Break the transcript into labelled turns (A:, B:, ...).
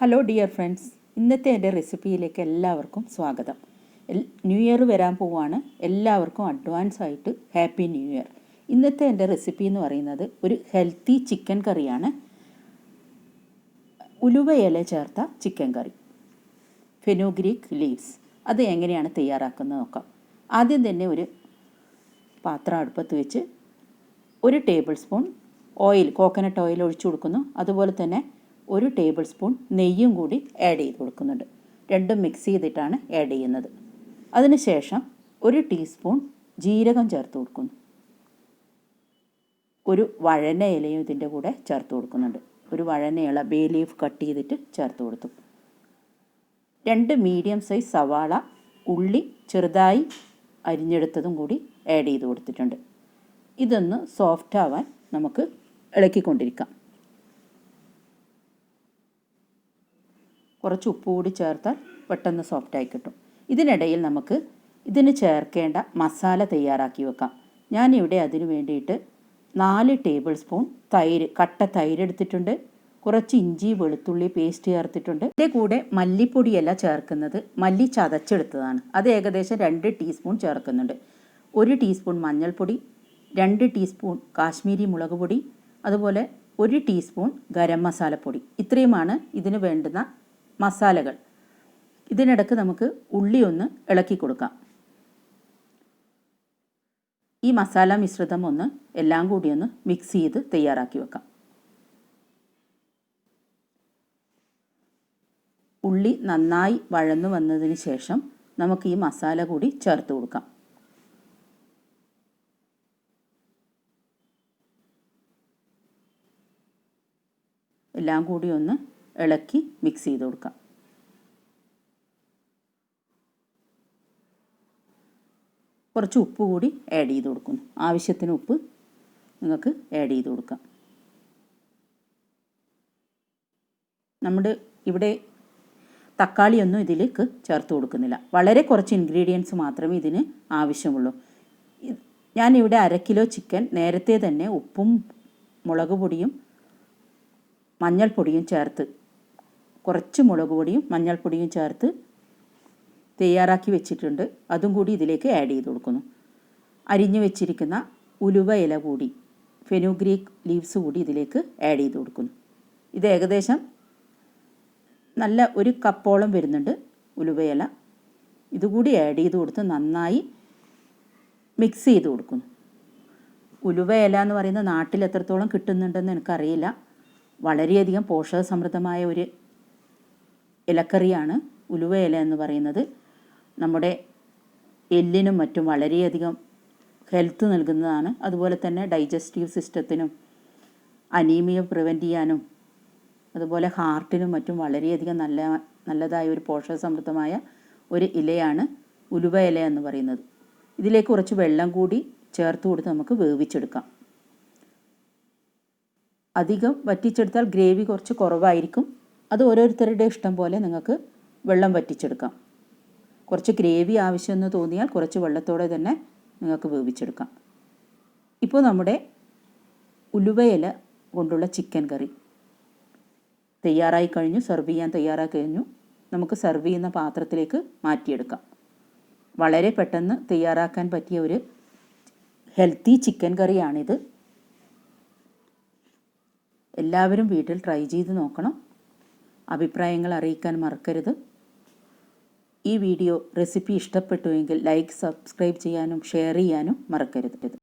A: Hello dear friends, ഇന്നത്തെ എൻ്റെ റെസിപ്പിയിലേക്ക് എല്ലാവർക്കും സ്വാഗതം. ന്യൂ ഇയർ വരാൻ പോവുകയാണ്. എല്ലാവർക്കും അഡ്വാൻസ് ആയിട്ട് ഹാപ്പി ന്യൂ ഇയർ. ഇന്നത്തെ എൻ്റെ റെസിപ്പി എന്ന് പറയുന്നത് ഒരു ഹെൽത്തി ചിക്കൻ കറിയാണ്. ഉലുവ ഇല ചേർത്ത ചിക്കൻ കറി, ഫെനുഗ്രീക്ക് ലീവ്സ്. അത് എങ്ങനെയാണ് തയ്യാറാക്കുന്നത് നോക്കാം. ആദ്യം തന്നെ ഒരു പാത്രം അടുപ്പത്ത് വെച്ച് 1 table spoon oil, coconut oil ഒഴിച്ചു കൊടുക്കുന്നു. അതുപോലെ തന്നെ 1 ടേബിൾ സ്പൂൺ നെയ്യും കൂടി ആഡ് ചെയ്ത് കൊടുക്കുന്നുണ്ട്. രണ്ടും മിക്സ് ചെയ്തിട്ടാണ് ആഡ് ചെയ്യുന്നത്. അതിനുശേഷം 1 ടീസ്പൂൺ ജീരകം ചേർത്ത് കൊടുക്കുന്നു. ഒരു വഴന ഇലയും ഇതിൻ്റെ കൂടെ ചേർത്ത് കൊടുക്കുന്നുണ്ട്. ഒരു വഴന ഇല ബേ ലീഫ് കട്ട് ചെയ്തിട്ട് ചേർത്ത് കൊടുത്തു. 2 മീഡിയം സൈസ് സവാള, ഉള്ളി ചെറുതായി അരിഞ്ഞെടുത്തതും കൂടി ആഡ് ചെയ്ത് കൊടുത്തിട്ടുണ്ട്. ഇതൊന്ന് സോഫ്റ്റ് ആവാൻ നമുക്ക് ഇളക്കിക്കൊണ്ടിരിക്കാം. കുറച്ച് ഉപ്പ് കൂടി ചേർത്താൽ പെട്ടെന്ന് സോഫ്റ്റായി കിട്ടും. ഇതിനിടയിൽ നമുക്ക് ഇതിന് ചേർക്കേണ്ട മസാല തയ്യാറാക്കി വെക്കാം. ഞാനിവിടെ അതിന് വേണ്ടിയിട്ട് 4 ടേബിൾ സ്പൂൺ കട്ട തൈര് എടുത്തിട്ടുണ്ട്. കുറച്ച് ഇഞ്ചി വെളുത്തുള്ളി പേസ്റ്റ് ചേർത്തിട്ടുണ്ട്. ഇതിൻ്റെ കൂടെ മല്ലിപ്പൊടിയല്ല ചേർക്കുന്നത്, മല്ലി ചതച്ചെടുത്തതാണ്. അത് ഏകദേശം 2 ടീസ്പൂൺ ചേർക്കുന്നുണ്ട്. 1 ടീസ്പൂൺ മഞ്ഞൾപ്പൊടി, 2 ടീസ്പൂൺ കാശ്മീരി മുളക് പൊടി, അതുപോലെ 1 ടീസ്പൂൺ ഗരം മസാലപ്പൊടി. ഇത്രയുമാണ് ഇതിന് വേണ്ടുന്ന മസാലകൾ. ഇതിനിടയ്ക്ക് നമുക്ക് ഉള്ളി ഒന്ന് ഇളക്കി കൊടുക്കാം. ഈ മസാല മിശ്രിതം ഒന്ന് എല്ലാം കൂടി ഒന്ന് മിക്സ് ചെയ്ത് തയ്യാറാക്കി വെക്കാം. ഉള്ളി നന്നായി വഴന്നു വന്നതിന് ശേഷം നമുക്ക് ഈ മസാല കൂടി ചേർത്ത് കൊടുക്കാം. എല്ലാം കൂടി ഒന്ന് ഇളക്കി മിക്സ് ചെയ്ത് കൊടുക്കാം. കുറച്ച് ഉപ്പ് കൂടി ആഡ് ചെയ്ത് കൊടുക്കുന്നു. ആവശ്യത്തിന് ഉപ്പ് നിങ്ങൾക്ക് ആഡ് ചെയ്ത് കൊടുക്കാം. നമ്മുടെ ഇവിടെ തക്കാളിയൊന്നും ഇതിലേക്ക് ചേർത്ത് കൊടുക്കുന്നില്ല. വളരെ കുറച്ച് ഇൻഗ്രീഡിയൻസ് മാത്രമേ ഇതിന് ആവശ്യമുള്ളൂ. ഞാനിവിടെ 1/2 കിലോ ചിക്കൻ നേരത്തെ തന്നെ ഉപ്പും മുളക് പൊടിയും മഞ്ഞൾപ്പൊടിയും ചേർത്ത്, കുറച്ച് മുളക് പൊടിയും മഞ്ഞൾപ്പൊടിയും ചേർത്ത് തയ്യാറാക്കി വെച്ചിട്ടുണ്ട്. അതും കൂടി ഇതിലേക്ക് ആഡ് ചെയ്ത് കൊടുക്കുന്നു. അരിഞ്ഞു വെച്ചിരിക്കുന്ന ഉലുവ ഇല കൂടി, ഫെനുഗ്രീക്ക് ലീവ്സ് കൂടി ഇതിലേക്ക് ആഡ് ചെയ്ത് കൊടുക്കുന്നു. ഇത് ഏകദേശം നല്ല 1 കപ്പോളം വരുന്നുണ്ട് ഉലുവ ഇല. ഇതുകൂടി ആഡ് ചെയ്ത് കൊടുത്ത് നന്നായി മിക്സ് ചെയ്ത് കൊടുക്കുന്നു. ഉലുവ ഇല എന്ന് പറയുന്ന നാട്ടിൽ എത്രത്തോളം കിട്ടുന്നുണ്ടെന്ന് എനിക്കറിയില്ല. വളരെയധികം പോഷകസമൃദ്ധമായ ഒരു ഇലക്കറിയാണ് ഉലുവ ഇല എന്ന് പറയുന്നത്. നമ്മുടെ എല്ലിനും മറ്റും വളരെയധികം ഹെൽത്ത് നൽകുന്നതാണ്. അതുപോലെ തന്നെ ഡൈജസ്റ്റീവ് സിസ്റ്റത്തിനും അനീമിയ പ്രിവെൻറ്റ് ചെയ്യാനും അതുപോലെ ഹാർട്ടിനും മറ്റും വളരെയധികം നല്ലതായ ഒരു പോഷകസമൃദ്ധമായ ഒരു ഇലയാണ് ഉലുവ ഇല എന്ന് പറയുന്നത്. ഇതിലേക്ക് കുറച്ച് വെള്ളം കൂടി ചേർത്ത് കൊടുത്ത് നമുക്ക് വേവിച്ചെടുക്കാം. അധികം വറ്റിച്ചെടുത്താൽ ഗ്രേവി കുറച്ച് കുറവായിരിക്കും. അത് ഓരോരുത്തരുടെ ഇഷ്ടം പോലെ നിങ്ങൾക്ക് വെള്ളം വറ്റിച്ചെടുക്കാം. കുറച്ച് ഗ്രേവി ആവശ്യമെന്ന് തോന്നിയാൽ കുറച്ച് വെള്ളത്തോടെ തന്നെ നിങ്ങൾക്ക് വേവിച്ചെടുക്കാം. ഇപ്പോൾ നമ്മുടെ ഉലുവ ഇല കൊണ്ടുള്ള ചിക്കൻ കറി തയ്യാറായി കഴിഞ്ഞു. സെർവ് ചെയ്യാൻ തയ്യാറായി കഴിഞ്ഞു. നമുക്ക് സെർവ് ചെയ്യുന്ന പാത്രത്തിലേക്ക് മാറ്റിയെടുക്കാം. വളരെ പെട്ടെന്ന് തയ്യാറാക്കാൻ പറ്റിയ ഒരു ഹെൽത്തി ചിക്കൻ കറിയാണിത്. എല്ലാവരും വീട്ടിൽ ട്രൈ ചെയ്ത് നോക്കണം. അഭിപ്രായങ്ങൾ അറിയിക്കാൻ മറക്കരുത്. ഈ റെസിപ്പി ഇഷ്ടപ്പെട്ടുവെങ്കിൽ ലൈക്ക്, സബ്സ്ക്രൈബ് ചെയ്യാനും ഷെയർ ചെയ്യാനും മറക്കരുത്.